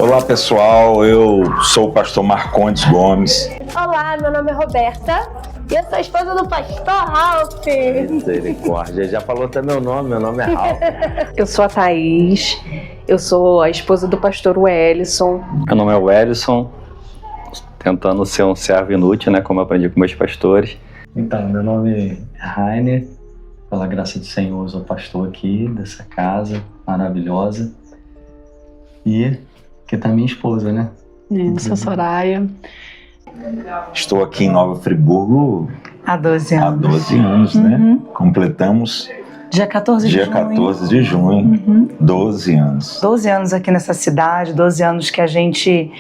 Olá pessoal, eu sou o pastor Marcondes Gomes. Olá, meu nome é Roberta e eu sou a esposa do pastor Ralph. Misericórdia, já falou até meu nome é Ralph. Eu sou a Thaís, eu sou a esposa do pastor Wellison. Meu nome é Wellison, tentando ser um servo inútil, né, como eu aprendi com meus pastores. Então, meu nome é Rainer, pela graça do Senhor, eu sou pastor aqui dessa casa maravilhosa. E aqui tá minha esposa, né? Eu sou Soraya. Estou aqui em Nova Friburgo há 12 anos. Há 12 anos, né? Completamos dia 14 de junho. 14 de junho, 12 anos. 12 anos aqui nessa cidade, 12 anos que a gente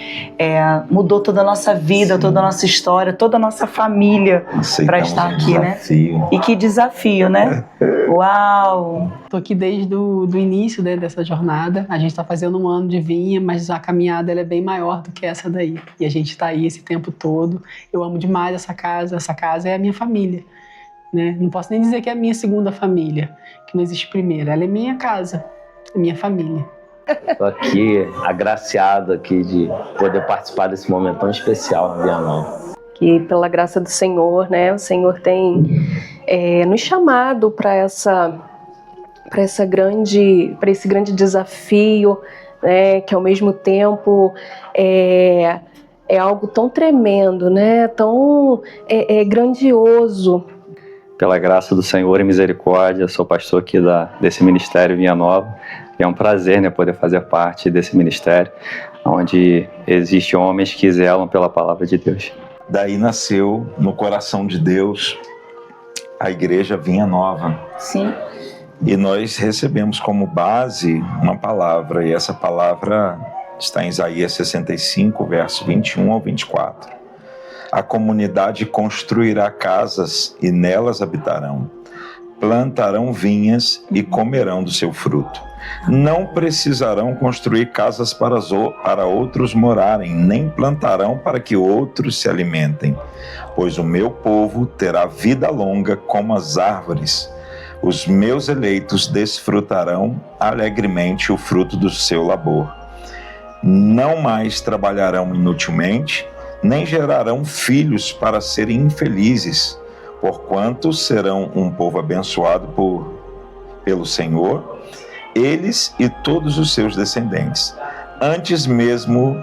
mudou toda a nossa vida, Sim. toda a nossa história, toda a nossa família para estar aqui, desafio. Né? E que desafio, né? Uau! Estou aqui desde o início dessa jornada. A gente está fazendo um ano de vinha, mas a caminhada ela é bem maior do que essa daí. E a gente está aí esse tempo todo. Eu amo demais essa casa é a minha família. Né? Não posso nem dizer que é a minha segunda família, que não existe primeira. Ela é minha casa, é minha família. Estou aqui, agraciado aqui de poder participar desse momento tão especial na Via Nova. Que pela graça do Senhor, né, o Senhor tem nos chamado para esse grande desafio, né, que ao mesmo tempo é algo tão tremendo, né, tão grandioso. Pela graça do Senhor e misericórdia, sou pastor aqui desse ministério Vinha Nova. É um prazer, né, poder fazer parte desse ministério, onde existem homens que zelam pela palavra de Deus. Daí nasceu no coração de Deus a igreja Vinha Nova. Sim. E nós recebemos como base uma palavra, e essa palavra está em Isaías 65, verso 21 ao 24. A comunidade construirá casas e nelas habitarão. Plantarão vinhas e comerão do seu fruto. Não precisarão construir casas para outros morarem, nem plantarão para que outros se alimentem. Pois o meu povo terá vida longa como as árvores. Os meus eleitos desfrutarão alegremente o fruto do seu labor. Não mais trabalharão inutilmente, nem gerarão filhos para serem infelizes, porquanto serão um povo abençoado pelo Senhor, eles e todos os seus descendentes. Antes mesmo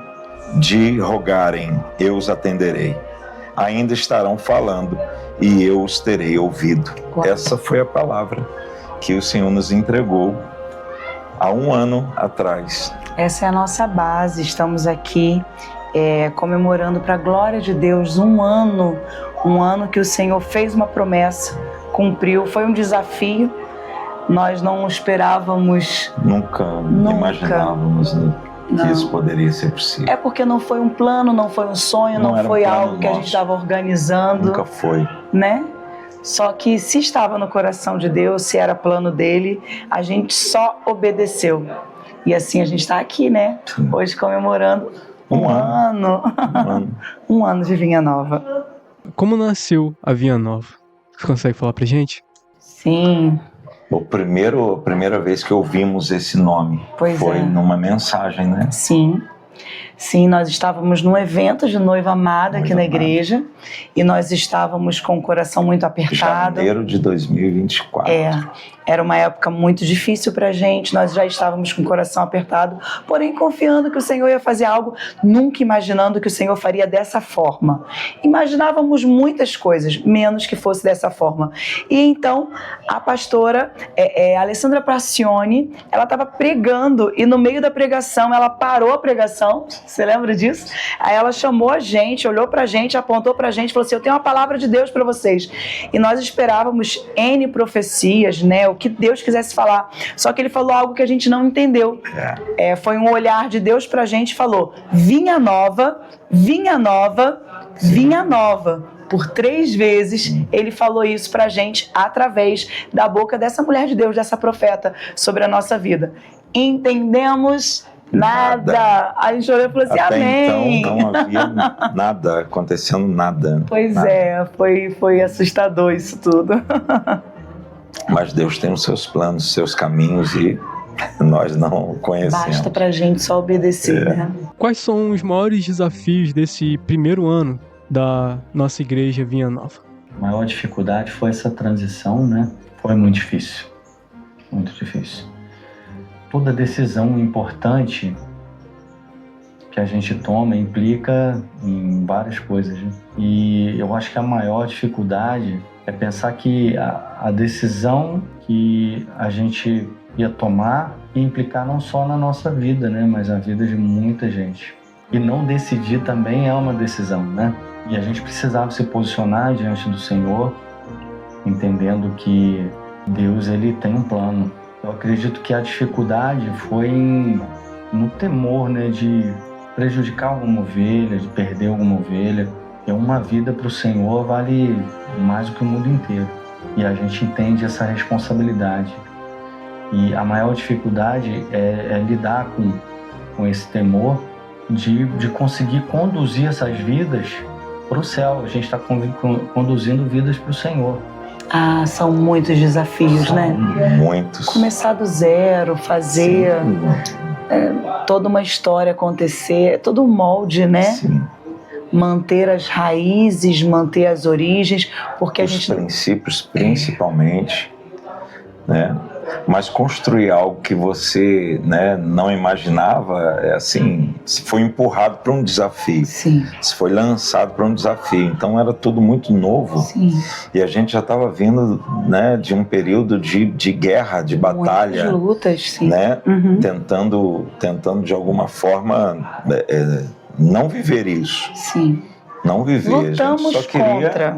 de rogarem, eu os atenderei. Ainda estarão falando e eu os terei ouvido. Essa foi a palavra que o Senhor nos entregou há um ano atrás. Essa é a nossa base, estamos aqui comemorando para a glória de Deus um ano que o Senhor fez uma promessa, cumpriu, foi um desafio, nós não esperávamos. Nunca. Imaginávamos, né, que isso poderia ser possível. É porque não foi um plano, não foi um sonho, não foi algo que a gente estava organizando. Nunca foi. Né? Só que se estava no coração de Deus, se era plano dele, a gente só obedeceu. E assim a gente está aqui, né? Sim. Hoje comemorando um ano de Vinha Nova. Como nasceu a Vinha Nova? Você consegue falar pra gente? Sim. A primeira vez que ouvimos esse nome foi numa mensagem, né? Sim, nós estávamos num evento de noiva amada aqui na igreja e nós estávamos com o coração muito apertado. Janeiro de 2024. Era uma época muito difícil pra gente, nós já estávamos com o coração apertado, porém confiando que o Senhor ia fazer algo, nunca imaginando que o Senhor faria dessa forma. Imaginávamos muitas coisas, menos que fosse dessa forma. E então, a pastora Alessandra Pracione, ela estava pregando e no meio da pregação, ela parou a pregação, você lembra disso? Aí ela chamou a gente, olhou pra gente, apontou pra gente, falou assim, eu tenho uma palavra de Deus pra vocês. E nós esperávamos N profecias, né, o que Deus quisesse falar. Só que ele falou algo que a gente não entendeu. Foi um olhar de Deus pra gente e falou, Vinha Nova, Vinha Nova, Vinha Nova. Por 3 vezes ele falou isso pra gente através da boca dessa mulher de Deus, dessa profeta, sobre a nossa vida. Entendemos nada. A gente olhou e falou assim, até amém. Então não havia nada, acontecendo nada. Pois nada. Foi assustador isso tudo. Mas Deus tem os seus planos, os seus caminhos e nós não conhecemos. Basta pra gente só obedecer, né? Quais são os maiores desafios desse primeiro ano da nossa igreja Vinha Nova? A maior dificuldade foi essa transição, né? Foi muito difícil. Muito difícil. Toda decisão importante que a gente toma implica em várias coisas, né? E eu acho que a maior dificuldade é pensar que a decisão que a gente ia tomar ia implicar não só na nossa vida, né? Mas na vida de muita gente. E não decidir também é uma decisão, né? E a gente precisava se posicionar diante do Senhor, entendendo que Deus, ele tem um plano. Eu acredito que a dificuldade foi no temor, né, de prejudicar alguma ovelha, de perder alguma ovelha. E uma vida para o Senhor vale mais do que o mundo inteiro. E a gente entende essa responsabilidade. E a maior dificuldade é lidar com esse temor de conseguir conduzir essas vidas para o céu. A gente está conduzindo vidas para o Senhor. Ah, são muitos desafios, né? Muitos. Começar do zero, fazer toda uma história acontecer, todo um molde, né? Sim. Manter as raízes, manter as origens, porque Os princípios principalmente, né? Mas construir algo que você, né, não imaginava, assim, se foi empurrado para um desafio. Sim. Se foi lançado para um desafio. Então era tudo muito novo. Sim. E a gente já estava vindo, né, de um período de guerra, de batalha. Muitas lutas, sim. Né? Tentando de alguma forma não viver isso. Sim. Não viver. Lutamos a gente só queria, contra,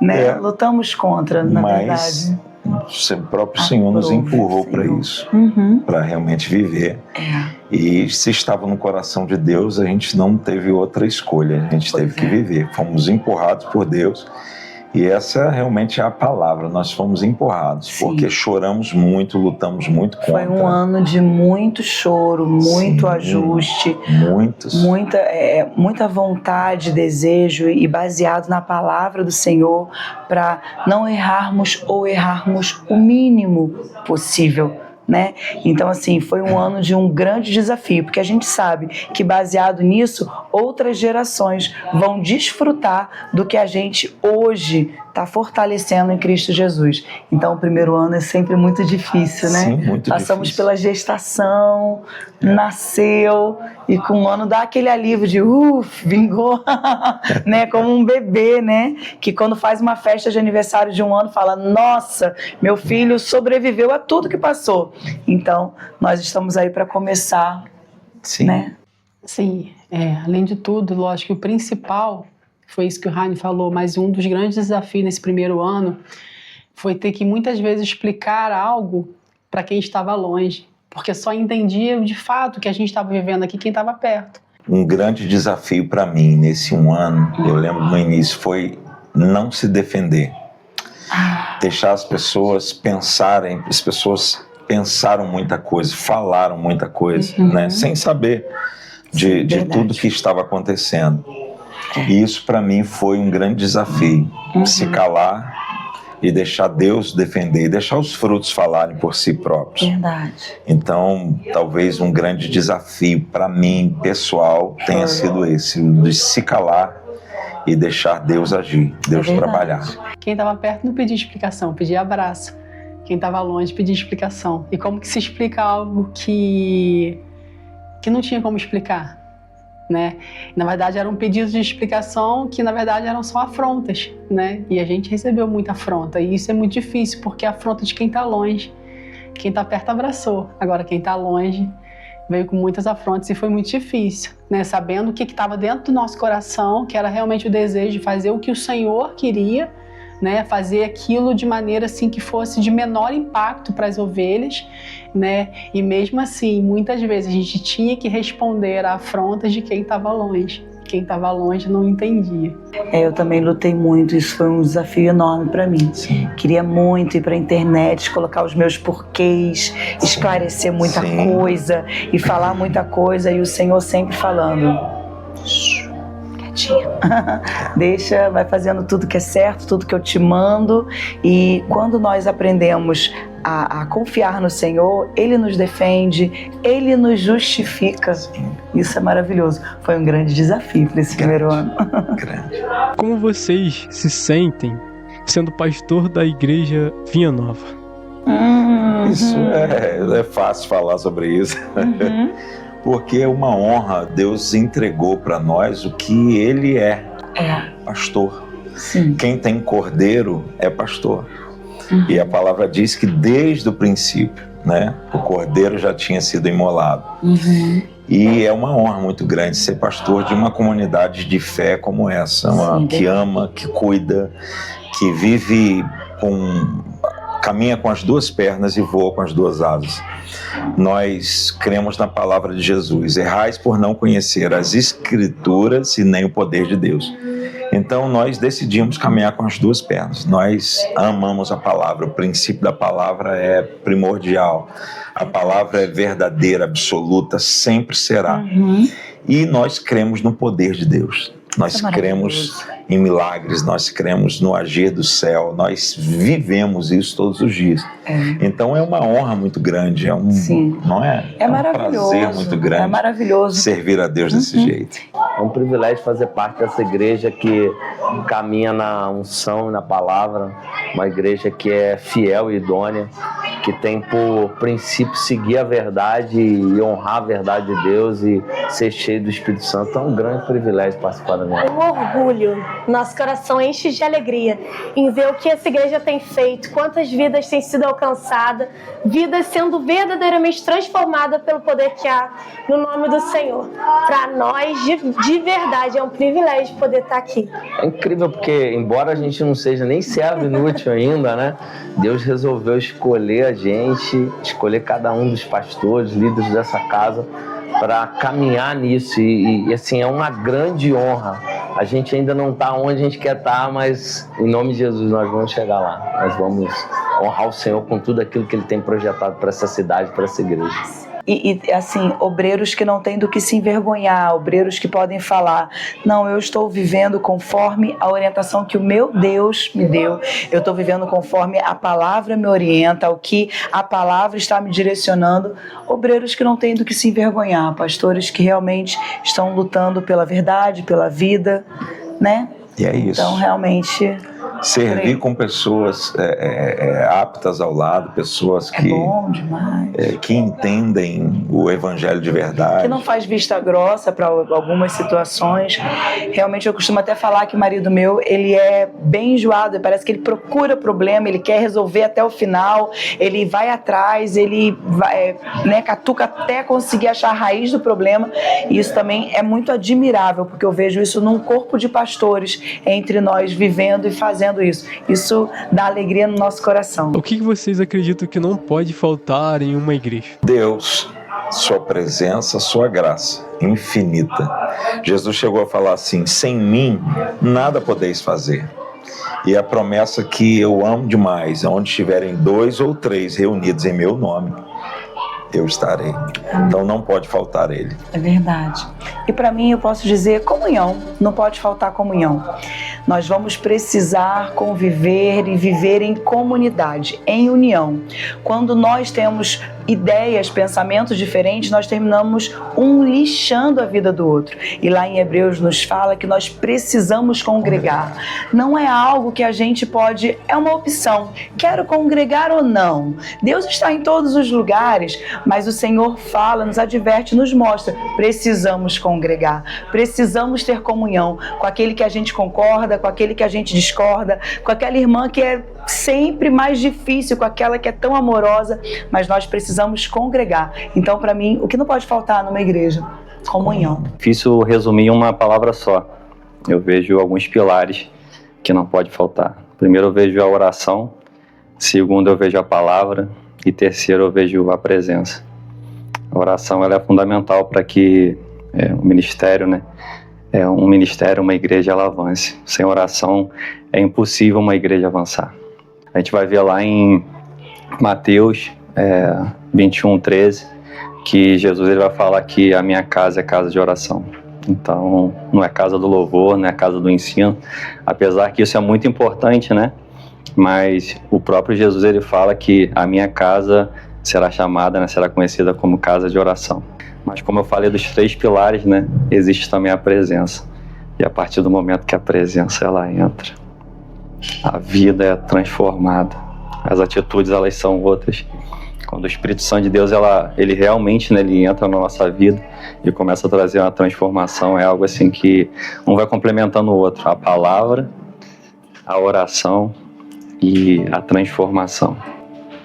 né? Lutamos contra, na verdade. O próprio Senhor nos empurrou para isso, para realmente viver. E se estava no coração de Deus, a gente não teve outra escolha, a gente teve que viver. Fomos empurrados por Deus. E essa realmente é a palavra, nós fomos empurrados, porque choramos muito, lutamos muito contra. Foi um ano de muito choro, muito ajuste, muita vontade, desejo, e baseado na palavra do Senhor, para não errarmos ou errarmos o mínimo possível. Né? Então, assim, foi um ano de um grande desafio, porque a gente sabe que, baseado nisso, outras gerações vão desfrutar do que a gente hoje está fortalecendo em Cristo Jesus. Então, o primeiro ano é sempre muito difícil, né? Sim, muito Passamos difícil. pela gestação, nasceu, e com um ano dá aquele alívio de vingou, né? Como um bebê, né? Que quando faz uma festa de aniversário de um ano, fala, nossa, meu filho sobreviveu a tudo que passou. Então, nós estamos aí para começar, né? Sim, além de tudo, lógico que o principal, foi isso que o Raine falou, mas um dos grandes desafios nesse primeiro ano foi ter que muitas vezes explicar algo para quem estava longe, porque só entendia de fato que a gente estava vivendo aqui quem estava perto. Um grande desafio para mim nesse um ano, eu lembro no início, foi não se defender. Deixar as pessoas pensarem, as pessoas pensaram muita coisa, falaram muita coisa, né, sem saber de tudo que estava acontecendo. E isso para mim foi um grande desafio, se calar e deixar Deus defender, deixar os frutos falarem por si próprios. Verdade. Então, talvez um grande desafio para mim, pessoal, tenha sido esse, de se calar e deixar Deus agir, Deus trabalhar. Quem estava perto não pedia explicação, pedia abraço. Quem estava longe pedia explicação. E como que se explica algo que não tinha como explicar? Né? Na verdade eram pedidos de explicação que na verdade eram só afrontas, né? E a gente recebeu muita afronta, e isso é muito difícil, porque é afronta de quem está longe. Quem está perto abraçou, agora quem está longe veio com muitas afrontas e foi muito difícil, né? Sabendo o que estava dentro do nosso coração, que era realmente o desejo de fazer o que o Senhor queria, né? Fazer aquilo de maneira assim que fosse de menor impacto para as ovelhas, né? E mesmo assim, muitas vezes a gente tinha que responder a afrontas de quem estava longe. Quem estava longe não entendia. Eu também lutei muito, isso foi um desafio enorme para mim. Sim. Queria muito ir para a internet, colocar os meus porquês, esclarecer muita coisa e falar muita coisa, e o Senhor sempre falando, quietinha. Deixa, vai fazendo tudo que é certo, tudo que eu te mando. E quando nós aprendemos a confiar no Senhor, Ele nos defende, Ele nos justifica. Isso é maravilhoso. Foi um grande desafio para esse primeiro ano. Grande. Como vocês se sentem sendo pastor da igreja Vinha Nova? Isso é fácil falar sobre isso. Porque é uma honra. Deus entregou para nós o que Ele é. Pastor. Sim. Quem tem cordeiro é pastor. E a palavra diz que desde o princípio, né, o cordeiro já tinha sido imolado. E é uma honra muito grande ser pastor de uma comunidade de fé como essa, que ama, que cuida, que vive caminha com as duas pernas e voa com as duas asas. Nós cremos na palavra de Jesus: errais por não conhecer as Escrituras e nem o poder de Deus. Então nós decidimos caminhar com as duas pernas. Nós amamos a palavra, o princípio da palavra é primordial. A palavra é verdadeira, absoluta, sempre será. E nós cremos no poder de Deus. Nós cremos em milagres, nós cremos no agir do céu, nós vivemos isso todos os dias. Então é uma honra muito grande, não é? É maravilhoso, um prazer muito grande, é maravilhoso servir a Deus desse jeito. É um privilégio fazer parte dessa igreja que caminha na unção e na palavra, uma igreja que é fiel e idônea, que tem por princípio seguir a verdade e honrar a verdade de Deus e ser cheio do Espírito Santo. É um grande privilégio participar da minha vida. Um orgulho, nosso coração enche de alegria em ver o que essa igreja tem feito, quantas vidas têm sido alcançadas, vidas sendo verdadeiramente transformadas pelo poder que há no nome do Senhor. Para nós, de verdade, é um privilégio poder estar aqui. É incrível porque, embora a gente não seja nem servo inútil ainda, né? Deus resolveu escolher a gente, escolher cada um dos pastores, líderes dessa casa, para caminhar nisso e assim, é uma grande honra. A gente ainda não está onde a gente quer estar, mas em nome de Jesus nós vamos chegar lá. Nós vamos honrar o Senhor com tudo aquilo que Ele tem projetado para essa cidade, para essa igreja. E assim, obreiros que não têm do que se envergonhar, obreiros que podem falar: não, eu estou vivendo conforme a orientação que o meu Deus me deu, eu estou vivendo conforme a palavra me orienta, o que a palavra está me direcionando. Obreiros que não têm do que se envergonhar, pastores que realmente estão lutando pela verdade, pela vida, né? E é isso. Então, realmente... servir com pessoas aptas ao lado, pessoas que, bom demais. Que entendem o evangelho de verdade. Que não faz vista grossa para algumas situações. Realmente eu costumo até falar que o marido meu, ele é bem enjoado, parece que ele procura problema, ele quer resolver até o final, ele vai atrás, ele vai, catuca até conseguir achar a raiz do problema. E isso também é muito admirável, porque eu vejo isso num corpo de pastores entre nós, vivendo e fazendo isso dá alegria no nosso coração. O que vocês acreditam que não pode faltar em uma igreja? Deus, sua presença, sua graça infinita. Jesus chegou a falar assim: sem mim nada podeis fazer. E a promessa que eu amo demais: onde estiverem 2 ou 3 reunidos em meu nome, eu estarei. Então não pode faltar Ele. É verdade. E para mim eu posso dizer comunhão. Não pode faltar comunhão. Nós vamos precisar conviver e viver em comunidade, em união. Quando nós temos ideias, pensamentos diferentes, nós terminamos um lixando a vida do outro. E lá em Hebreus nos fala que nós precisamos congregar. Não é algo que a gente pode, é uma opção. Quero congregar ou não? Deus está em todos os lugares, mas o Senhor fala, nos adverte, nos mostra: precisamos congregar, precisamos ter comunhão com aquele que a gente concorda, com aquele que a gente discorda, com aquela irmã que é sempre mais difícil, com aquela que é tão amorosa, mas nós precisamos congregar. Então, para mim, o que não pode faltar numa igreja? Comunhão. Difícil resumir em uma palavra só. Eu vejo alguns pilares que não pode faltar. Primeiro, eu vejo a oração. Segundo, eu vejo a palavra. E terceiro, eu vejo a presença. A oração ela é fundamental para que o ministério, um ministério, uma igreja, ela avance. Sem oração é impossível uma igreja avançar. A gente vai ver lá em Mateus 21:13 que Jesus ele vai falar que a minha casa é casa de oração. Então, não é casa do louvor, não é casa do ensino, apesar que isso é muito importante, né? Mas o próprio Jesus, ele fala que a minha casa será chamada, né, será conhecida como casa de oração. Mas como eu falei dos 3 pilares, né, existe também a presença. E a partir do momento que a presença ela entra, a vida é transformada. As atitudes, elas são outras. Quando o Espírito Santo de Deus, ele realmente, né, ele entra na nossa vida e começa a trazer uma transformação, é algo assim que um vai complementando o outro. A palavra, a oração e a transformação.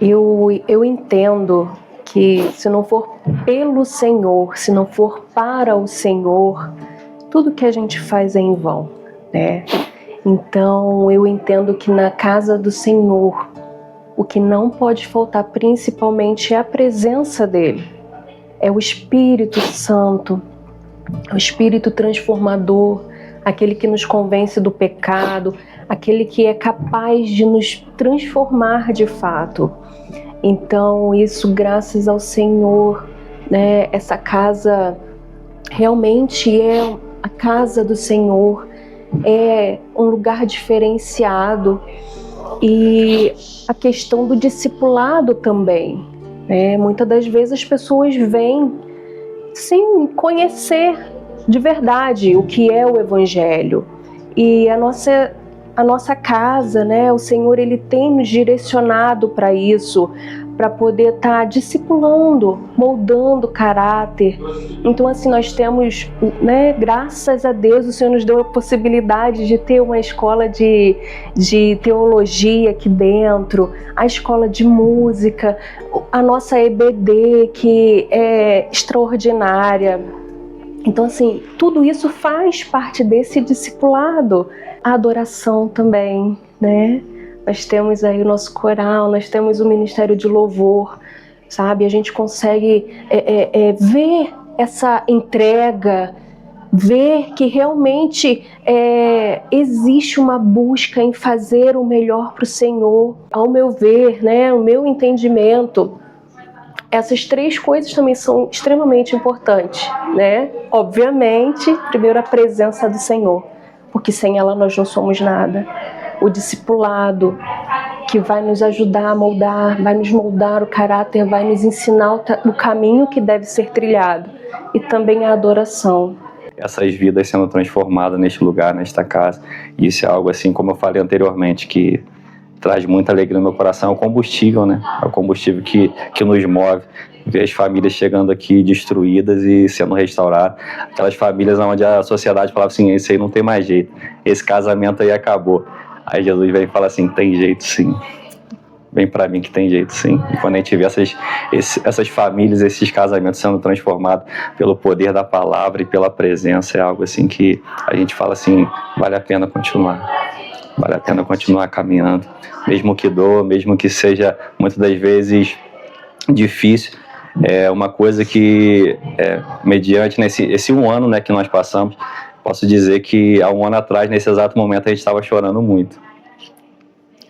Eu entendo que se não for pelo Senhor, se não for para o Senhor, tudo que a gente faz é em vão, né? Então eu entendo que na casa do Senhor, o que não pode faltar principalmente é a presença dele. É o Espírito Santo, o Espírito transformador, aquele que nos convence do pecado, aquele que é capaz de nos transformar de fato. Então, isso graças ao Senhor, né? Essa casa realmente é a casa do Senhor, é um lugar diferenciado. E a questão do discipulado também, né? Muitas das vezes as pessoas vêm sem conhecer de verdade o que é o Evangelho. E a nossa casa, né? O Senhor, ele tem nos direcionado para isso, para poder estar discipulando, moldando caráter. Então, assim, nós temos, né, graças a Deus, o Senhor nos deu a possibilidade de ter uma escola de teologia aqui dentro, a escola de música, a nossa EBD, que é extraordinária. Então, assim, tudo isso faz parte desse discipulado. A adoração também, né? Nós temos aí o nosso coral, nós temos o Ministério de Louvor, sabe? A gente consegue ver essa entrega, ver que realmente existe uma busca em fazer o melhor para o Senhor. Ao meu ver, né, o meu entendimento, essas 3 coisas também são extremamente importantes, né? Obviamente, primeiro a presença do Senhor, porque sem ela nós não somos nada. O discipulado, que vai nos ajudar a moldar, vai nos moldar o caráter, vai nos ensinar o caminho que deve ser trilhado. E também a adoração. Essas vidas sendo transformadas neste lugar, nesta casa. Isso é algo assim, como eu falei anteriormente, que traz muita alegria no meu coração. É o combustível, né? É o combustível que nos move. Ver as famílias chegando aqui destruídas e sendo restauradas. Aquelas famílias onde a sociedade falava assim, esse aí não tem mais jeito. Esse casamento aí acabou. Aí Jesus vem e fala assim, tem jeito sim. Vem pra mim que tem jeito sim. E quando a gente vê essas famílias, esses casamentos sendo transformados pelo poder da palavra e pela presença, é algo assim que a gente fala assim, vale a pena continuar. Vale a pena continuar caminhando. Mesmo que doa, mesmo que seja muitas das vezes difícil. É uma coisa que, mediante esse 1 ano, né, que nós passamos, posso dizer que há 1 ano atrás, nesse exato momento, a gente estava chorando muito.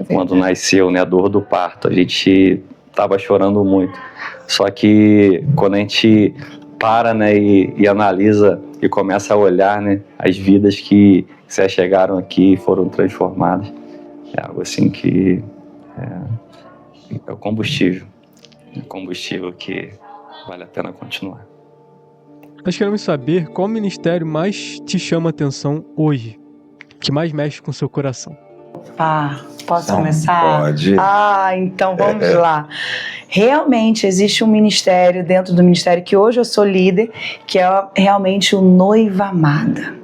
Quando nasceu, né, a dor do parto, a gente estava chorando muito. Só que quando a gente para, né, e analisa e começa a olhar, né, as vidas que se chegaram aqui e foram transformadas, é algo assim que é o combustível. É combustível que vale a pena continuar. Nós queremos saber qual ministério mais te chama a atenção hoje, que mais mexe com o seu coração. Posso começar? Pode. Então vamos lá. Realmente existe um ministério dentro do ministério que hoje eu sou líder, que é realmente o Noiva Amada.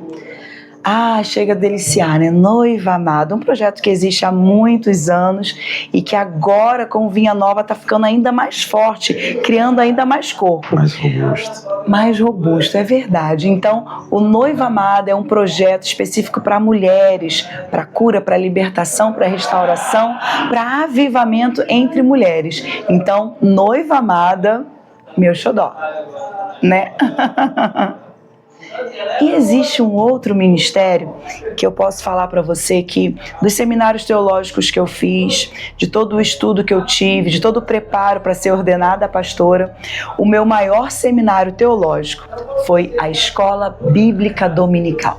Chega a deliciar, né? Noiva Amada, um projeto que existe há muitos anos e que agora, com Vinha Nova, está ficando ainda mais forte, criando ainda mais corpo. Mais robusto. Mais robusto, é verdade. Então, o Noiva Amada é um projeto específico para mulheres, para cura, para libertação, para restauração, para avivamento entre mulheres. Então, Noiva Amada, meu xodó, né? E existe um outro ministério que eu posso falar para você que dos seminários teológicos que eu fiz, de todo o estudo que eu tive, de todo o preparo para ser ordenada pastora, o meu maior seminário teológico foi a Escola Bíblica Dominical.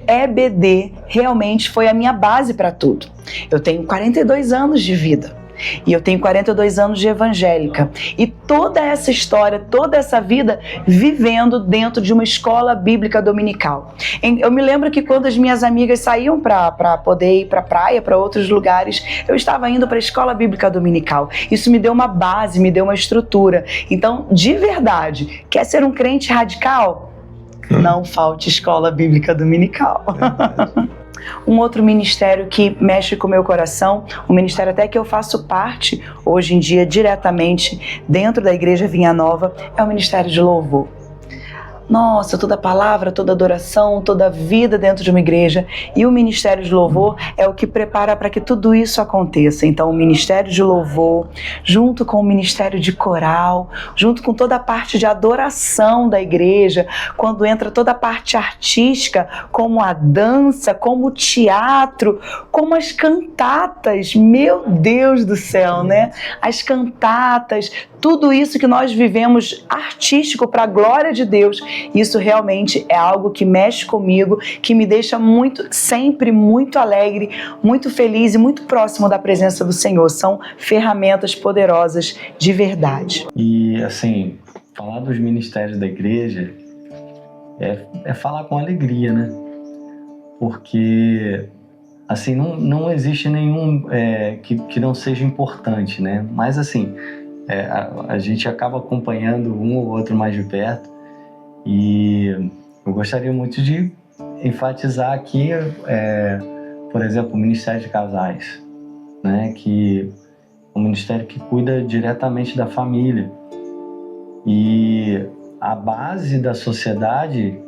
EBD realmente foi a minha base para tudo. Eu tenho 42 anos de vida. E eu tenho 42 anos de evangélica. E toda essa história, toda essa vida vivendo dentro de uma escola bíblica dominical. Eu me lembro que quando as minhas amigas saíam para poder ir para a praia, para outros lugares, eu estava indo para a escola bíblica dominical. Isso me deu uma base, me deu uma estrutura. Então, de verdade, quer ser um crente radical? Não falte escola bíblica dominical. Um outro ministério que mexe com o meu coração, um ministério até que eu faço parte hoje em dia diretamente dentro da Igreja Vinha Nova, é o Ministério de Louvor. Nossa, toda palavra, toda adoração, toda vida dentro de uma igreja, e o Ministério de Louvor é o que prepara para que tudo isso aconteça. Então, o Ministério de Louvor, junto com o Ministério de Coral, junto com toda a parte de adoração da igreja, quando entra toda a parte artística, como a dança, como o teatro, como as cantatas, meu Deus do céu, né? As cantatas, tudo isso que nós vivemos artístico para a glória de Deus, isso realmente é algo que mexe comigo, que me deixa sempre muito alegre, muito feliz e muito próximo da presença do Senhor. São ferramentas poderosas de verdade. E assim, falar dos ministérios da igreja é falar com alegria, né? Porque assim, não existe nenhum que não seja importante, né? Mas assim, a gente acaba acompanhando um ou outro mais de perto, e eu gostaria muito de enfatizar aqui, por exemplo, o Ministério de Casais, né? Que é um ministério que cuida diretamente da família, e a base da sociedade,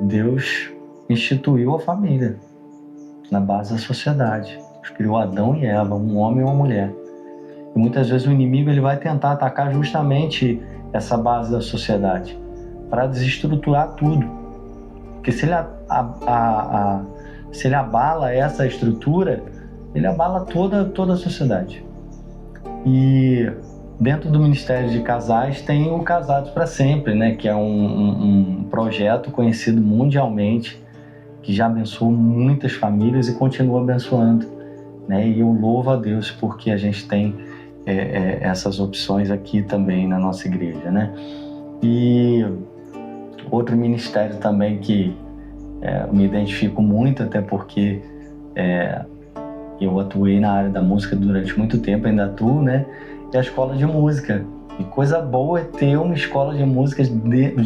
Deus instituiu a família na base da sociedade. Deus criou Adão e Eva, um homem e uma mulher. E muitas vezes o inimigo ele vai tentar atacar justamente essa base da sociedade para desestruturar tudo. Porque se ele abala essa estrutura, ele abala toda a sociedade. E dentro do Ministério de Casais tem o Casados para Sempre, né? Que é um projeto conhecido mundialmente, que já abençoou muitas famílias e continua abençoando, né? E eu louvo a Deus porque a gente tem essas opções aqui também na nossa igreja, né? E outro ministério também que me identifico muito, até porque eu atuei na área da música durante muito tempo, ainda atuo, né? É a escola de música. E coisa boa é ter uma escola de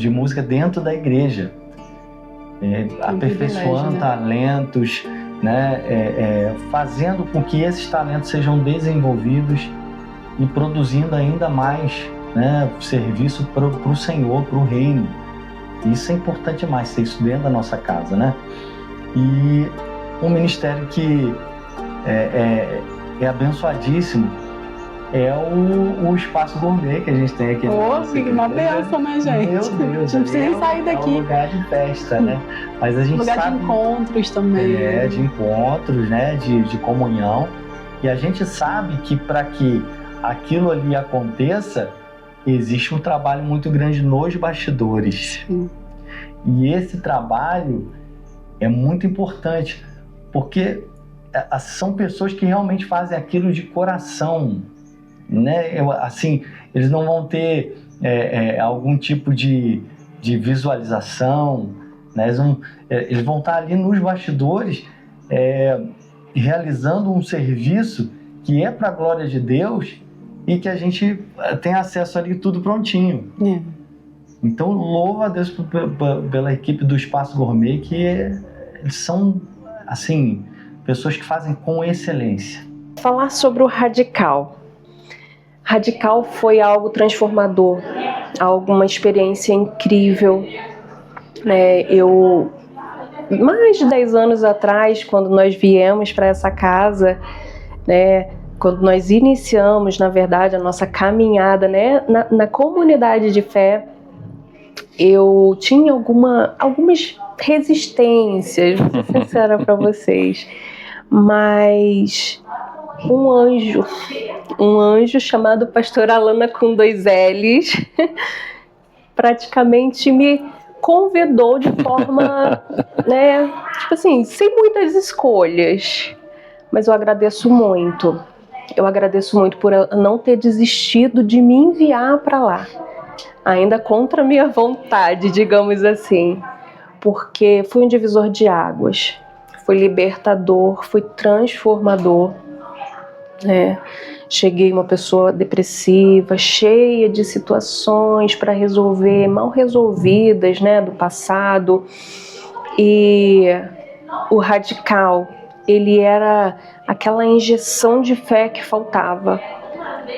música dentro da igreja, aperfeiçoando, né? Talentos, né? Fazendo com que esses talentos sejam desenvolvidos e produzindo ainda mais, né? Serviço para o Senhor, para o reino. Isso é importante demais, ter isso dentro da nossa casa, né? E um ministério que é abençoadíssimo é o Espaço Gourmet que a gente tem aqui. Uma bênção, né, gente? Meu Deus, a gente não precisa nem sair daqui. É um lugar de festa, né? Mas a gente lugar sabe, de encontros também. de encontros, né? De comunhão. E a gente sabe que para que aquilo ali aconteça, existe um trabalho muito grande nos bastidores. Sim. E esse trabalho é muito importante, porque são pessoas que realmente fazem aquilo de coração, né? Assim, eles não vão ter algum tipo de visualização, né? Eles vão estar ali nos bastidores realizando um serviço que é para a glória de Deus e que a gente tem acesso ali tudo prontinho. Então, louvo a Deus pela equipe do Espaço Gourmet, que eles são, assim, pessoas que fazem com excelência. Falar sobre o Radical. Radical foi algo transformador, uma experiência incrível, né? Mais de 10 anos atrás, quando nós viemos para essa casa, né? Quando nós iniciamos, na verdade, a nossa caminhada, né, na comunidade de fé, eu tinha algumas resistências, vou ser sincera para vocês, mas um anjo chamado Pastor Alana com 2 L's, praticamente me convidou de forma, né, tipo assim, sem muitas escolhas, mas eu agradeço muito por não ter desistido de me enviar para lá, ainda contra a minha vontade, digamos assim, porque foi um divisor de águas, foi libertador, foi transformador, né? Cheguei uma pessoa depressiva, cheia de situações para resolver, mal resolvidas, né, do passado, e o radical, ele era aquela injeção de fé que faltava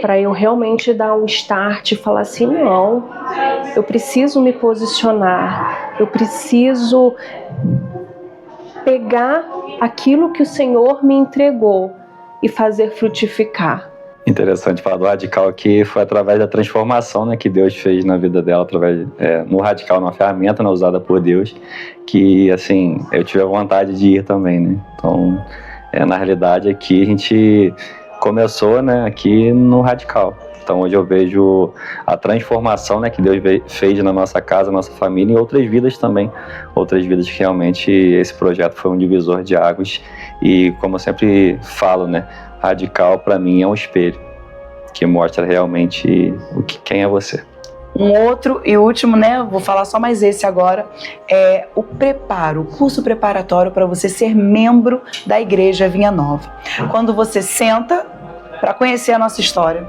para eu realmente dar um start e falar assim, não, eu preciso me posicionar, eu preciso pegar aquilo que o Senhor me entregou e fazer frutificar. Interessante falar do radical aqui, foi através da transformação, né, que Deus fez na vida dela, através no radical, uma ferramenta, né, usada por Deus, que assim, eu tive a vontade de ir também, né? Então, na realidade aqui a gente começou, né, aqui no radical. Então hoje eu vejo a transformação, né, que Deus fez na nossa casa, nossa família e outras vidas também. Outras vidas que realmente esse projeto foi um divisor de águas. E como eu sempre falo, né, radical para mim é um espelho que mostra realmente quem é você. Um outro e último, né, vou falar só mais esse agora, é o curso preparatório para você ser membro da Igreja Vinha Nova. Quando você senta para conhecer a nossa história,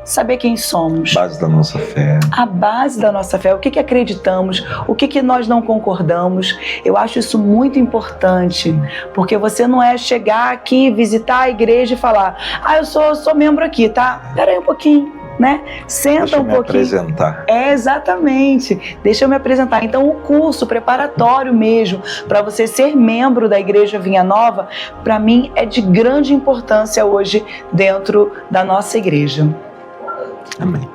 saber quem somos. Base da nossa fé. A base da nossa fé, o que acreditamos, o que nós não concordamos. Eu acho isso muito importante, porque você não é chegar aqui, visitar a igreja e falar, eu sou membro aqui, tá? Pera aí um pouquinho, né? Senta um pouquinho. Deixa eu me apresentar. Exatamente. Deixa eu me apresentar. Então, o curso preparatório mesmo, para você ser membro da Igreja Vinha Nova, para mim é de grande importância hoje dentro da nossa igreja. Amém.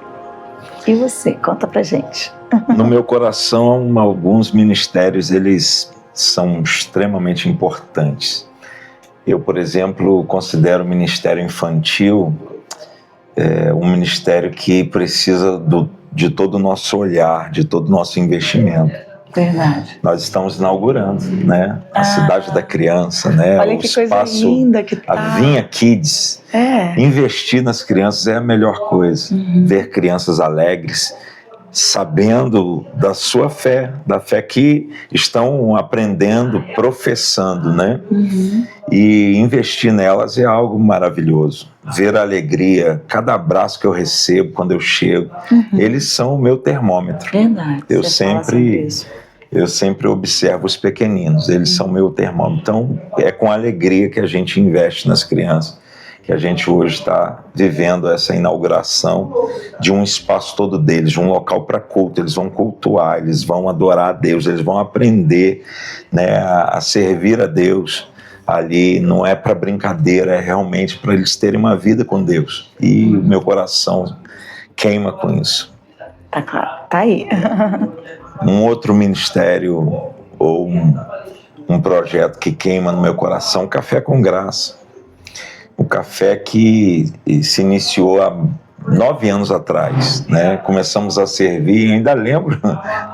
E você? Conta pra gente. No meu coração, alguns ministérios, eles são extremamente importantes. Eu, por exemplo, considero o ministério infantil um ministério que precisa de todo o nosso olhar, de todo o nosso investimento. Verdade. Nós estamos inaugurando, né, a Cidade da Criança, né, olha que coisa linda que tá. A Vinha Kids. Investir nas crianças é a melhor coisa. Ver crianças alegres, sabendo da sua fé, da fé que estão aprendendo, professando, né? E investir nelas é algo maravilhoso. Ver a alegria, cada abraço que eu recebo quando eu chego, eles são o meu termômetro. Verdade. Eu sempre observo os pequeninos, eles são o meu termômetro. Então, é com alegria que a gente investe nas crianças, que a gente hoje está vivendo essa inauguração de um espaço todo deles, de um local para culto. Eles vão cultuar, eles vão adorar a Deus, eles vão aprender, né, a servir a Deus. Ali não é para brincadeira, é realmente para eles terem uma vida com Deus. E o meu coração queima com isso. Tá claro, tá aí. Um outro ministério ou um projeto que queima no meu coração, Café com Graça. O café que se iniciou há 9 anos atrás, né? Começamos a servir, ainda lembro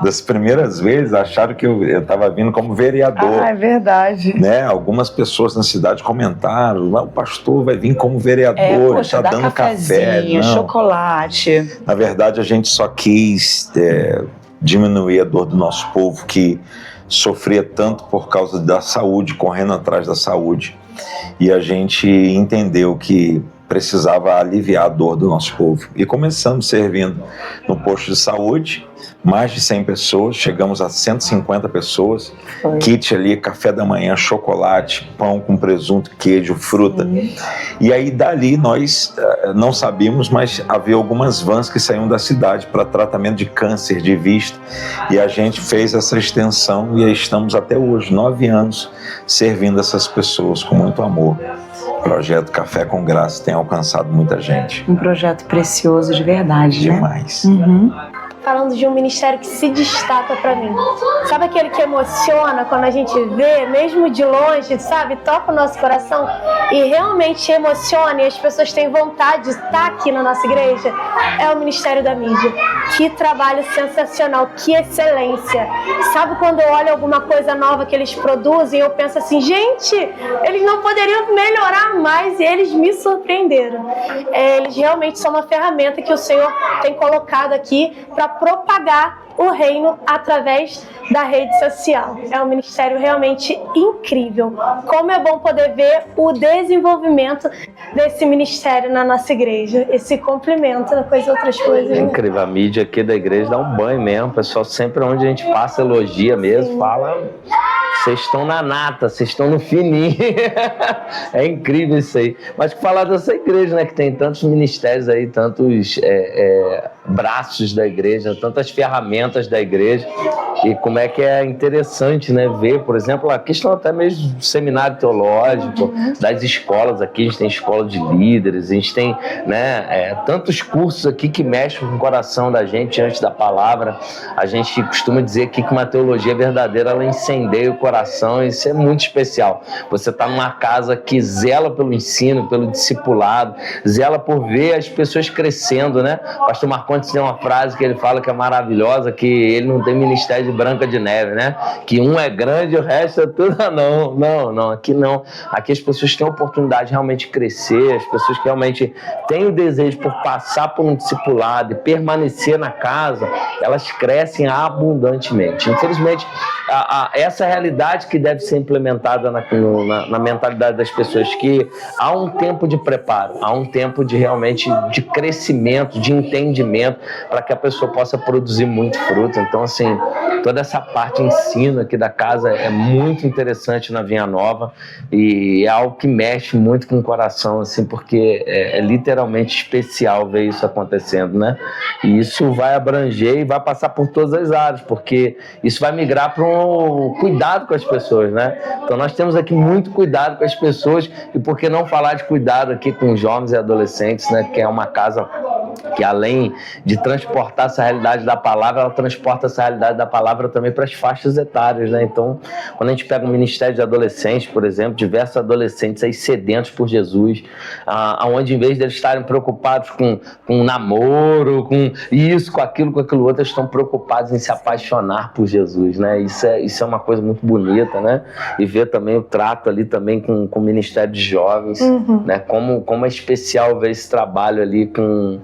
das primeiras vezes, acharam que eu estava vindo como vereador. É verdade. Né? Algumas pessoas na cidade comentaram, o pastor vai vir como vereador, está dando café. Não. Chocolate. Na verdade, a gente só quis diminuir a dor do nosso povo, que sofria tanto por causa da saúde, correndo atrás da saúde. E a gente entendeu que precisava aliviar a dor do nosso povo. E começamos servindo no posto de saúde, mais de 100 pessoas, chegamos a 150 pessoas, kit ali, café da manhã, chocolate, pão com presunto, queijo, fruta. E aí dali nós não sabíamos, mas havia algumas vans que saíam da cidade para tratamento de câncer de vista, e a gente fez essa extensão e aí estamos até hoje, 9 anos, servindo essas pessoas com muito amor. O projeto Café com Graça tem alcançado muita gente. Um projeto precioso de verdade, demais. Né? falando de um ministério que se destaca para mim. Sabe aquele que emociona quando a gente vê, mesmo de longe, sabe? Toca o nosso coração e realmente emociona e as pessoas têm vontade de estar aqui na nossa igreja? É o Ministério da Mídia. Que trabalho sensacional, que excelência. Sabe quando eu olho alguma coisa nova que eles produzem, eu penso assim, gente, eles não poderiam melhorar mais, e eles me surpreenderam. Eles realmente são uma ferramenta que o Senhor tem colocado aqui para propagar o reino através da rede social. É um ministério realmente incrível. Como é bom poder ver o desenvolvimento desse ministério na nossa igreja. Esse complemento com as outras coisas. É incrível. A mídia aqui da igreja dá um banho mesmo. O pessoal sempre onde a gente passa elogia mesmo, sim, fala... Vocês estão na nata, vocês estão no fininho. É incrível isso aí. Mas falar dessa igreja, né? Que tem tantos ministérios aí, tantos braços da igreja, tantas ferramentas da igreja. E como é que é interessante, né? Ver, por exemplo, a questão até mesmo do seminário teológico, das escolas aqui. A gente tem escola de líderes, a gente tem, né, tantos cursos aqui que mexem com o coração da gente antes da palavra. A gente costuma dizer aqui que uma teologia verdadeira, ela incendeia o coração. Isso é muito especial. Você está numa casa que zela pelo ensino, pelo discipulado, zela por ver as pessoas crescendo, né? O pastor Marcondes tem uma frase que ele fala que é maravilhosa, que ele não tem ministério de Branca de Neve, né? Que um é grande e o resto é tudo. Não, aqui não. Aqui as pessoas têm a oportunidade de realmente crescer, as pessoas que realmente têm o desejo por passar por um discipulado e permanecer na casa, elas crescem abundantemente. Infelizmente, essa realidade que deve ser implementada na mentalidade das pessoas, que há um tempo de preparo, há um tempo de realmente de crescimento, de entendimento, para que a pessoa possa produzir muito fruto. Então, assim, toda essa parte de ensino aqui da casa é muito interessante na Vinha Nova e é algo que mexe muito com o coração, assim, porque é literalmente especial ver isso acontecendo, né? E isso vai abranger e vai passar por todas as áreas, porque isso vai migrar para um cuidado com as pessoas, né? Então nós temos aqui muito cuidado com as pessoas, e por que não falar de cuidado aqui com os jovens e adolescentes, né? Que é uma casa que, além de transportar essa realidade da palavra, ela transporta essa realidade da palavra também para as faixas etárias, né? Então, quando a gente pega um ministério de adolescentes, por exemplo, diversos adolescentes aí sedentos por Jesus, onde em vez de eles estarem preocupados com namoro, com isso, com aquilo outro, eles estão preocupados em se apaixonar por Jesus, né? Isso é uma coisa muito bonita, né? E ver também o trato ali também com o Ministério de Jovens, né? Como é especial ver esse trabalho ali com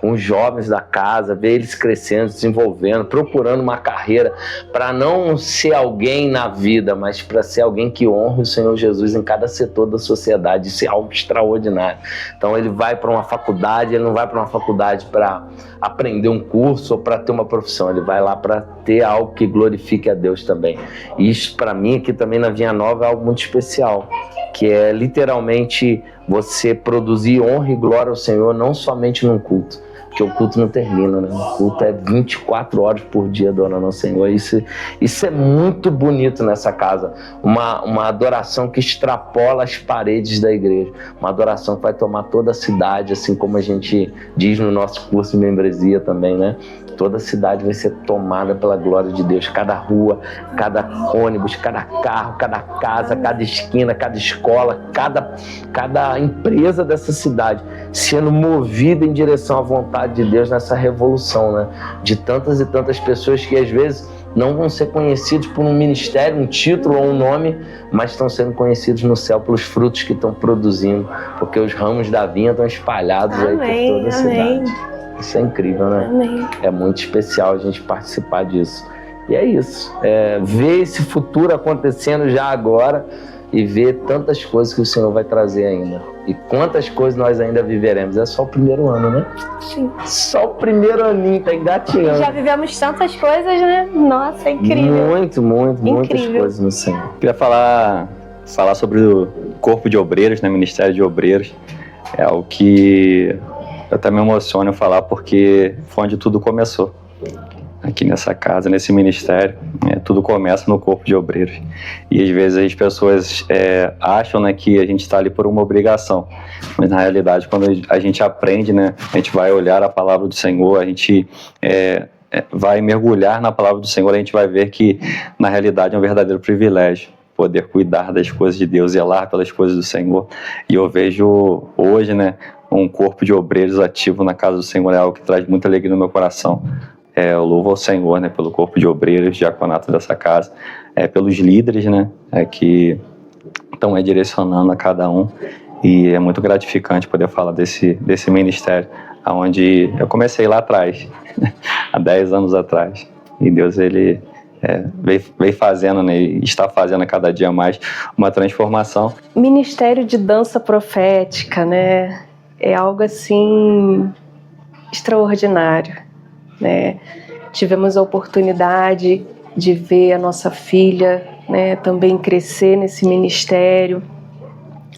os jovens da casa, ver eles crescendo, desenvolvendo, procurando uma carreira para não ser alguém na vida, mas para ser alguém que honre o Senhor Jesus em cada setor da sociedade. Isso é algo extraordinário. Então ele vai para uma faculdade, ele não vai para uma faculdade para aprender um curso ou para ter uma profissão, ele vai lá para ter algo que glorifique a Deus também. E isso, para mim, aqui também na Vinha Nova, é algo muito especial, que é literalmente você produzir honra e glória ao Senhor, não somente num culto, porque o culto não termina, né? O culto é 24 horas por dia adorando ao Senhor. Isso é muito bonito nessa casa. Uma adoração que extrapola as paredes da igreja. Uma adoração que vai tomar toda a cidade, assim como a gente diz no nosso curso de membresia também, né? Toda a cidade vai ser tomada pela glória de Deus. Cada rua, cada ônibus, cada carro, cada casa, cada esquina, cada escola, cada empresa dessa cidade sendo movida em direção à vontade de Deus nessa revolução, né? De tantas e tantas pessoas que às vezes não vão ser conhecidos por um ministério, um título ou um nome, mas estão sendo conhecidos no céu pelos frutos que estão produzindo, porque os ramos da vinha estão espalhados aí por toda a cidade. Isso é incrível, né? Amém. É muito especial a gente participar disso. E é isso. Ver esse futuro acontecendo já agora e ver tantas coisas que o Senhor vai trazer ainda. E quantas coisas nós ainda viveremos. É só o primeiro ano, né? Sim. Só o primeiro aninho, tá engatinhando. Já vivemos tantas coisas, né? Nossa, é incrível. Muitas coisas no Senhor. Eu queria falar sobre o corpo de obreiros, né? Ministério de Obreiros. É algo que eu até me emociono falar, porque foi onde tudo começou. Aqui nessa casa, nesse ministério, tudo começa no corpo de obreiros. E às vezes as pessoas acham, né, que a gente está ali por uma obrigação, mas na realidade, quando a gente aprende, né, a gente vai olhar a palavra do Senhor, a gente vai mergulhar na palavra do Senhor, a gente vai ver que, na realidade, é um verdadeiro privilégio poder cuidar das coisas de Deus, zelar pelas coisas do Senhor. E eu vejo hoje, né, um corpo de obreiros ativo na casa do Senhor, é algo que traz muita alegria no meu coração. Eu louvo ao Senhor, né, pelo corpo de obreiros, diaconato dessa casa, pelos líderes, né, que estão direcionando a cada um. E é muito gratificante poder falar desse ministério, onde eu comecei lá atrás, há 10 anos atrás. E Deus, Ele veio fazendo, né, e está fazendo a cada dia mais uma transformação. Ministério de dança profética, né, é algo assim extraordinário, né? Tivemos a oportunidade de ver a nossa filha, né, também crescer nesse ministério,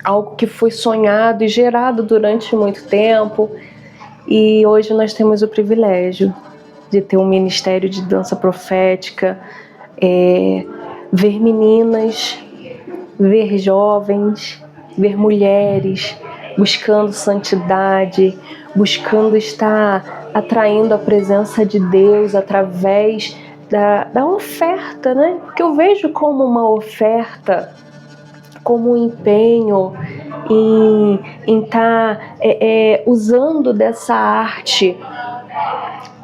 algo que foi sonhado e gerado durante muito tempo, e hoje nós temos o privilégio de ter um ministério de dança profética, ver meninas, ver jovens, ver mulheres buscando santidade, buscando estar atraindo a presença de Deus através da oferta, né? Porque eu vejo como uma oferta, como um empenho em estar usando dessa arte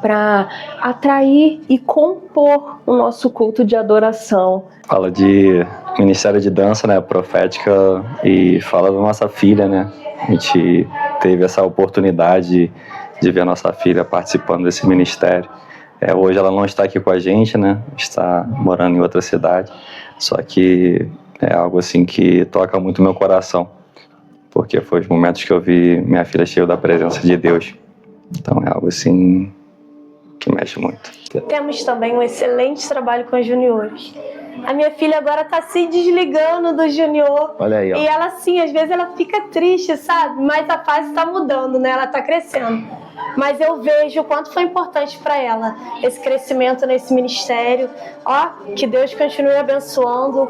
para atrair e compor o nosso culto de adoração. Fala de ministério de dança, né, profética, e fala da nossa filha, né? A gente teve essa oportunidade de ver a nossa filha participando desse ministério. Hoje ela não está aqui com a gente, né? Está morando em outra cidade. Só que é algo assim que toca muito meu coração, porque foi os momentos que eu vi minha filha cheia da presença de Deus. Então é algo assim que mexe muito. Temos também um excelente trabalho com os juniores. A minha filha agora está se desligando do junior. Olha aí, ó. E ela, assim, às vezes ela fica triste, sabe? Mas a fase está mudando, né? Ela está crescendo. Mas eu vejo o quanto foi importante para ela esse crescimento nesse ministério. Ó, que Deus continue abençoando.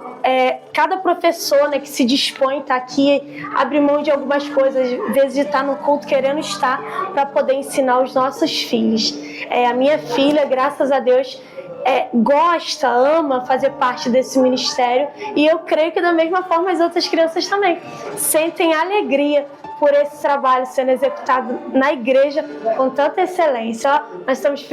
Cada professor, né, que se dispõe a estar aqui, abre mão de algumas coisas, às vezes de estar no culto querendo estar, para poder ensinar os nossos filhos. A minha filha, graças a Deus, gosta, ama fazer parte desse ministério, e eu creio que da mesma forma as outras crianças também sentem alegria por esse trabalho sendo executado na igreja com tanta excelência. Ó, nós estamos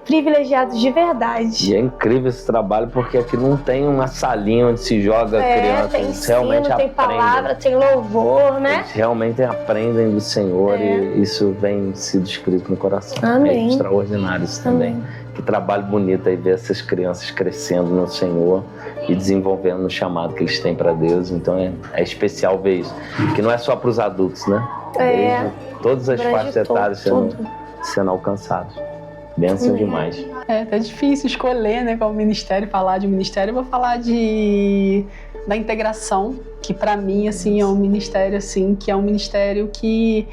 privilegiados de verdade. E é incrível esse trabalho, porque aqui não tem uma salinha onde se joga criança. Tem Eles ensino, realmente tem aprendem. palavra, tem louvor, né? Eles realmente aprendem do Senhor, e isso vem sido escrito no coração. Amém. É extraordinário isso também. Amém. Que trabalho bonito aí ver essas crianças crescendo no Senhor e desenvolvendo no chamado que eles têm para Deus. Então é especial ver isso. Que não é só para os adultos, né? Desde todas as faixas etárias sendo alcançados. Bênção demais. É difícil escolher, né, qual ministério, falar de ministério. Eu vou falar da integração, que para mim, assim, é um ministério, assim, que é um ministério que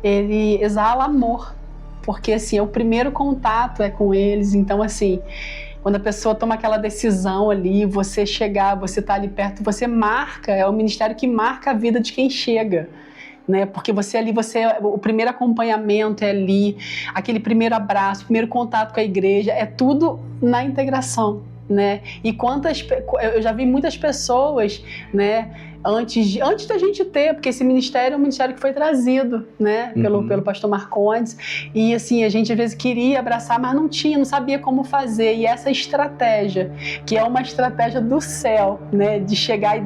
ele exala amor. Porque, assim, o primeiro contato com eles. Então, assim, quando a pessoa toma aquela decisão ali, você chegar, você tá ali perto, você marca, é o ministério que marca a vida de quem chega, né? Porque você ali, o primeiro acompanhamento é ali, aquele primeiro abraço, o primeiro contato com a igreja, é tudo na integração, né? E eu já vi muitas pessoas, né, antes da gente ter, porque esse ministério é um ministério que foi trazido, né, pelo pastor Marcondes, e assim, a gente às vezes queria abraçar, mas não sabia como fazer, e essa estratégia, que é uma estratégia do céu, né, de chegar e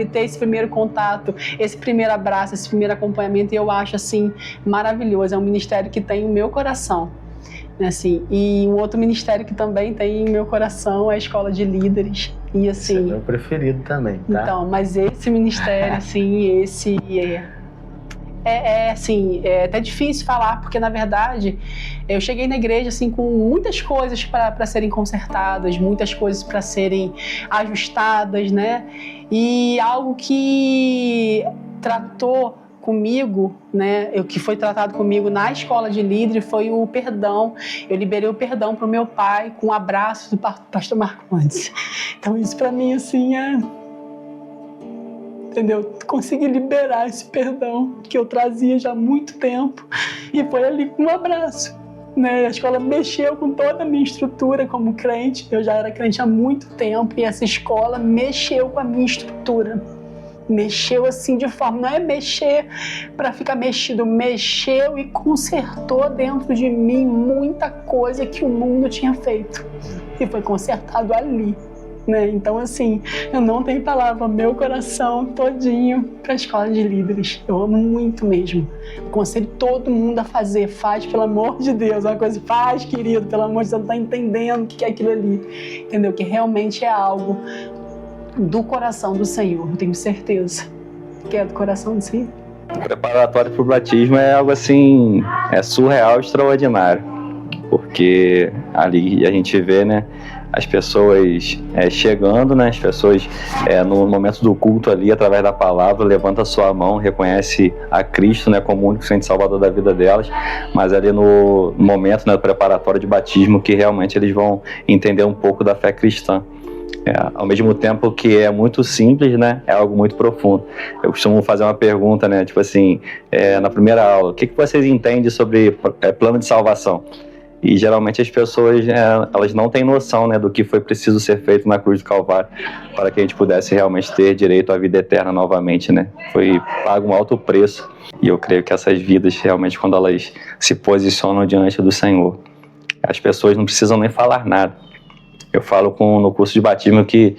ter esse primeiro contato, esse primeiro abraço, esse primeiro acompanhamento, e eu acho, assim, maravilhoso, é um ministério que tem o meu coração, assim, e um outro ministério que também tem em meu coração é a Escola de Líderes. E assim, esse é meu preferido também, tá? Então, mas esse ministério, assim, esse assim, é até difícil falar, porque na verdade eu cheguei na igreja assim com muitas coisas para serem consertadas, muitas coisas para serem ajustadas, né? E algo que tratou comigo, né, o que foi tratado comigo na escola de líder foi o perdão. Eu liberei o perdão para o meu pai com um abraço do pastor Marcondes. Então isso para mim, assim, entendeu? Consegui liberar esse perdão que eu trazia já há muito tempo, e foi ali com um abraço. né? A escola mexeu com toda a minha estrutura como crente. Eu já era crente há muito tempo e essa escola mexeu com a minha estrutura. Mexeu assim de forma, não é mexer para ficar mexido, mexeu e consertou dentro de mim muita coisa que o mundo tinha feito. E foi consertado ali, né? Então assim, eu não tenho palavra, meu coração todinho para a escola de líderes. Eu amo muito mesmo. Aconselho todo mundo a fazer, faz, pelo amor de Deus, uma coisa, faz, querido, pelo amor de Deus, você não tá entendendo o que é aquilo ali, entendeu? Que realmente é algo do coração do Senhor, eu tenho certeza que é do coração do Senhor. O preparatório para o batismo é algo assim, é surreal, extraordinário, porque ali a gente vê, né, as pessoas chegando, né, as pessoas no momento do culto ali, através da palavra, levanta a sua mão, reconhece a Cristo, né, como o único Senhor e Salvador da vida delas, mas ali no momento, né, do preparatório de batismo, que realmente eles vão entender um pouco da fé cristã. Ao mesmo tempo que é muito simples, né, é algo muito profundo. Eu costumo fazer uma pergunta, né, tipo assim, na primeira aula, o que vocês entendem sobre plano de salvação? E geralmente as pessoas, elas não têm noção, né, do que foi preciso ser feito na cruz do Calvário para que a gente pudesse realmente ter direito à vida eterna novamente, né? Foi pago um alto preço. E eu creio que essas vidas, realmente, quando elas se posicionam diante do Senhor, as pessoas não precisam nem falar nada. Eu falo no curso de batismo que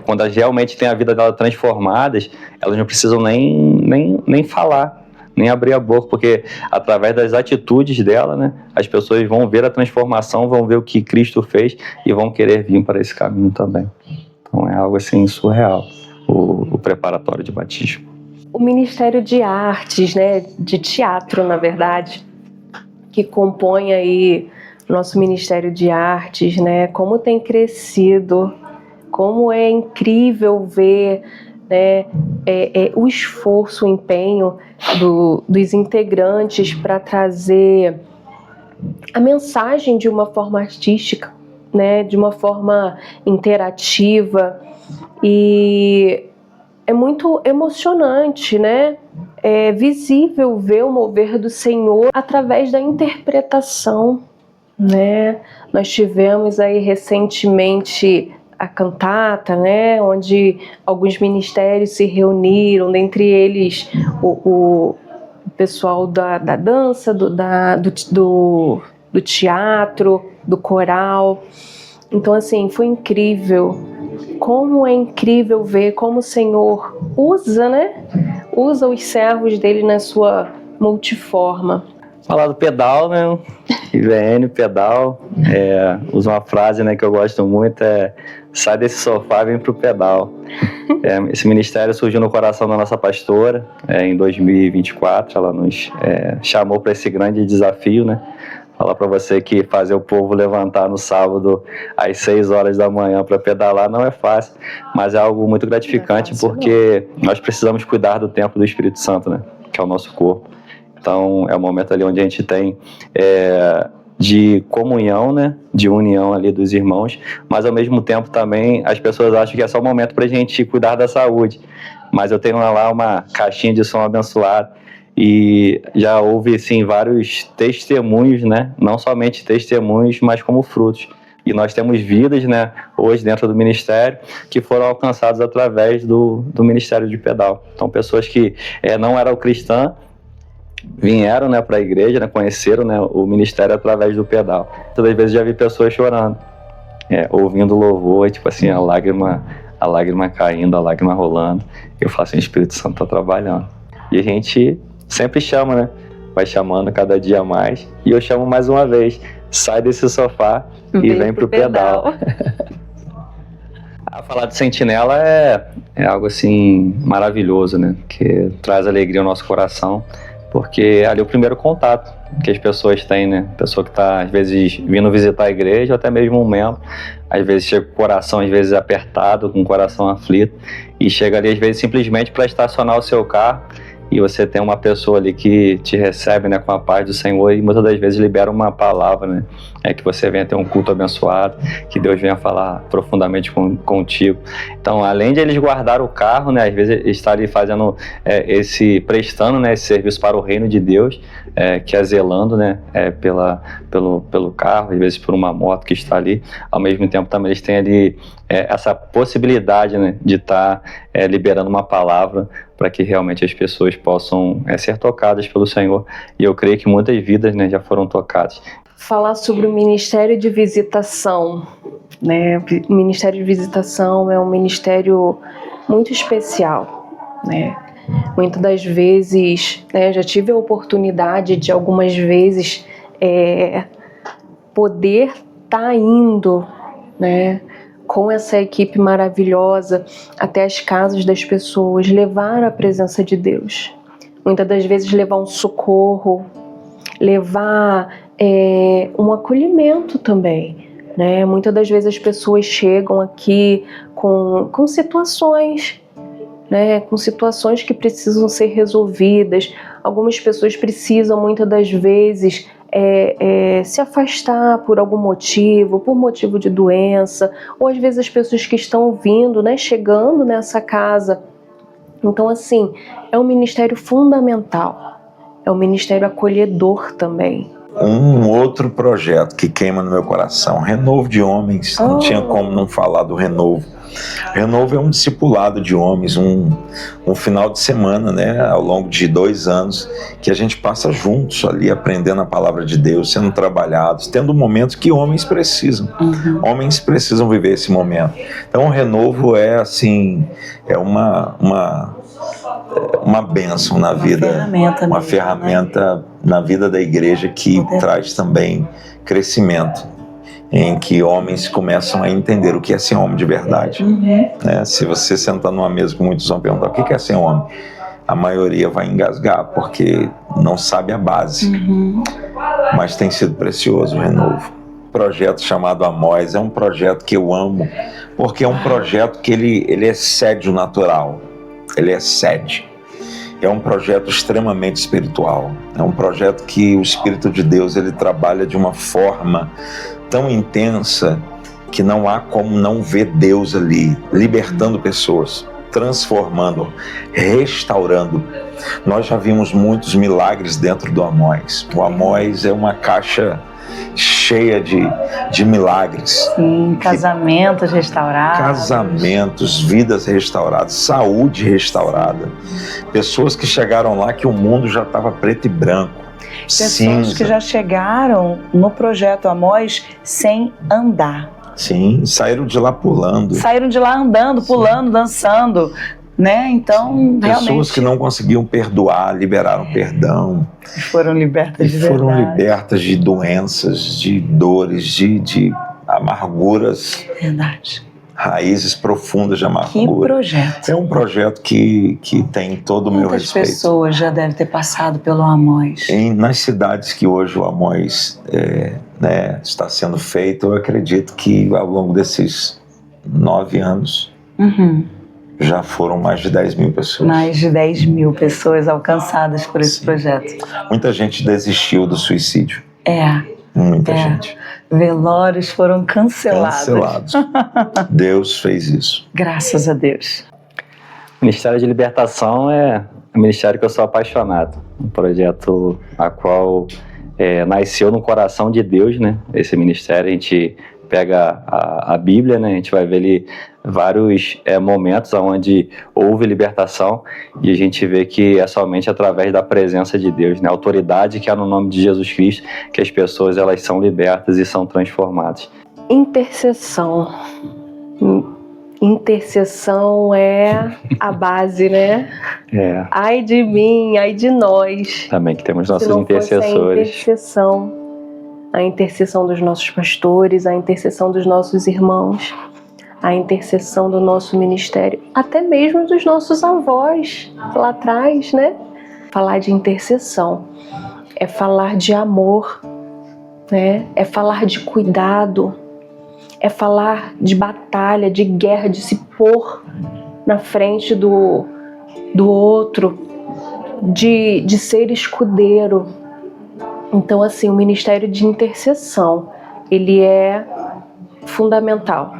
quando elas realmente têm a vida delas transformadas, elas não precisam nem falar, nem abrir a boca, porque através das atitudes dela, né, as pessoas vão ver a transformação, vão ver o que Cristo fez e vão querer vir para esse caminho também. Então é algo assim surreal, o preparatório de batismo. O Ministério de Artes, né, de teatro, na verdade, que compõe aí nosso Ministério de Artes, né, como tem crescido, como é incrível ver, né, o esforço, o empenho dos integrantes para trazer a mensagem de uma forma artística, né, de uma forma interativa, e é muito emocionante, né? É visível ver o mover do Senhor através da interpretação, né? Nós tivemos aí recentemente a cantata, né, onde alguns ministérios se reuniram, dentre eles o pessoal da dança, do teatro, do coral. Então, assim, foi incrível. Como é incrível ver como o Senhor usa, né? Usa os servos dele na sua multiforma. Falar do pedal, né? IVN, pedal. Usa uma frase, né, que eu gosto muito, sai desse sofá e vem pro pedal. Esse ministério surgiu no coração da nossa pastora em 2024. Ela nos chamou para esse grande desafio, né? Falar para você que fazer o povo levantar no sábado às 6 horas da manhã para pedalar não é fácil, mas é algo muito gratificante, porque nós precisamos cuidar do templo do Espírito Santo, né? Que é o nosso corpo. Então é um momento ali onde a gente tem de comunhão, né? De união ali dos irmãos, mas ao mesmo tempo também as pessoas acham que é só um momento para a gente cuidar da saúde. Mas eu tenho lá uma caixinha de som abençoada, e já houve, sim, vários testemunhos, né? Não somente testemunhos, mas como frutos. E nós temos vidas, né, hoje dentro do ministério, que foram alcançadas através do ministério de pedal. Então, pessoas que não eram cristãs, vieram, né, para a igreja, né, conheceram, né, o ministério através do pedal. Todas as vezes já vi pessoas chorando, ouvindo louvor, tipo assim, a lágrima caindo, a lágrima rolando. Eu falo assim, o Espírito Santo está trabalhando. E a gente sempre chama, né? Vai chamando cada dia mais. E eu chamo mais uma vez. Sai desse sofá e vem pro pedal. Falar de Sentinela é algo assim maravilhoso, né? Que traz alegria ao nosso coração. Porque ali é o primeiro contato que as pessoas têm, né? Pessoa que está, às vezes, vindo visitar a igreja, ou até mesmo um membro. Às vezes chega com o coração, às vezes, apertado, com o coração aflito. E chega ali, às vezes, simplesmente para estacionar o seu carro e você tem uma pessoa ali que te recebe, né, com a paz do Senhor, e muitas das vezes libera uma palavra, né, que você venha ter um culto abençoado, que Deus venha falar profundamente contigo. Então, além de eles guardar o carro, né, às vezes estar ali fazendo prestando, né, esse serviço para o reino de Deus, que é zelando, né, pelo carro, às vezes por uma moto que está ali. Ao mesmo tempo também eles têm ali essa possibilidade, né, de estar liberando uma palavra para que realmente as pessoas possam ser tocadas pelo Senhor. E eu creio que muitas vidas, né, já foram tocadas. Falar sobre o Ministério de Visitação, né? O Ministério de Visitação é um ministério muito especial, né? Muitas das vezes, né, já tive a oportunidade de algumas vezes poder estar indo, né, com essa equipe maravilhosa até as casas das pessoas, levar a presença de Deus. Muitas das vezes levar um socorro, levar um acolhimento também, né? Muitas das vezes as pessoas chegam aqui com situações, né? Com situações que precisam ser resolvidas. Algumas pessoas precisam muitas das vezes se afastar por algum motivo, por motivo de doença, ou às vezes as pessoas que estão vindo, né, chegando nessa casa. Então, assim, é um ministério fundamental, é um ministério acolhedor também. Um outro projeto que queima no meu coração, Renovo de Homens. Não tinha como não falar do Renovo. Renovo é um discipulado de homens, um final de semana, né, ao longo de 2 anos, que a gente passa juntos ali, aprendendo a palavra de Deus, sendo trabalhados, tendo momentos que homens precisam. Homens precisam viver esse momento. Então o Renovo é assim, é uma bênção na vida, uma ferramenta na vida da igreja que traz também crescimento, em que homens começam a entender o que é ser homem de verdade. Né? Se você sentar numa mesa com muitos vão perguntar o que é ser homem, a maioria vai engasgar porque não sabe a base. Mas tem sido precioso o Renovo. O projeto chamado Amós é um projeto que eu amo, porque é um projeto que ele excede o natural, ele excede. É um projeto extremamente espiritual. É um projeto que o Espírito de Deus ele trabalha de uma forma tão intensa que não há como não ver Deus ali, libertando pessoas, transformando, restaurando. Nós já vimos muitos milagres dentro do Amós. O Amós é uma caixa cheia de milagres. Sim, casamentos restaurados. Casamentos, vidas restauradas, saúde restaurada. Pessoas que chegaram lá que o mundo já estava preto e branco, pessoas cinza. Que já chegaram no projeto Amós sem andar. Sim, saíram de lá pulando. Saíram de lá andando, pulando, dançando. Né? Então, pessoas realmente, que não conseguiam perdoar, liberaram perdão. Foram libertas de verdade. Foram libertas de doenças, de dores, de amarguras. Verdade. Raízes profundas de amargura. Que projeto. É um projeto que tem todo o meu respeito. Muitas pessoas já devem ter passado pelo Amós. Nas cidades que hoje o Amós está sendo feito, eu acredito que ao longo desses 9 anos, já foram mais de 10 mil pessoas. Mais de 10 mil pessoas alcançadas por esse projeto. Muita gente desistiu do suicídio. Muita gente. Velórios foram cancelados. Deus fez isso. Graças a Deus. O Ministério de Libertação é um ministério que eu sou apaixonado. Um projeto a qual nasceu no coração de Deus, né? Esse ministério, a gente pega a Bíblia, né? A gente vai ver ali vários momentos onde houve libertação e a gente vê que é somente através da presença de Deus, né? A autoridade que há no nome de Jesus Cristo, que as pessoas elas são libertas e são transformadas. Intercessão. Intercessão é a base, né? Ai de mim, ai de nós. Também que temos nossos intercessores. A intercessão dos nossos pastores, a intercessão dos nossos irmãos, a intercessão do nosso ministério, até mesmo dos nossos avós lá atrás, né? Falar de intercessão é falar de amor, né? É falar de cuidado, é falar de batalha, de guerra, de se pôr na frente do outro, de ser escudeiro. Então, assim, o ministério de intercessão, ele é fundamental.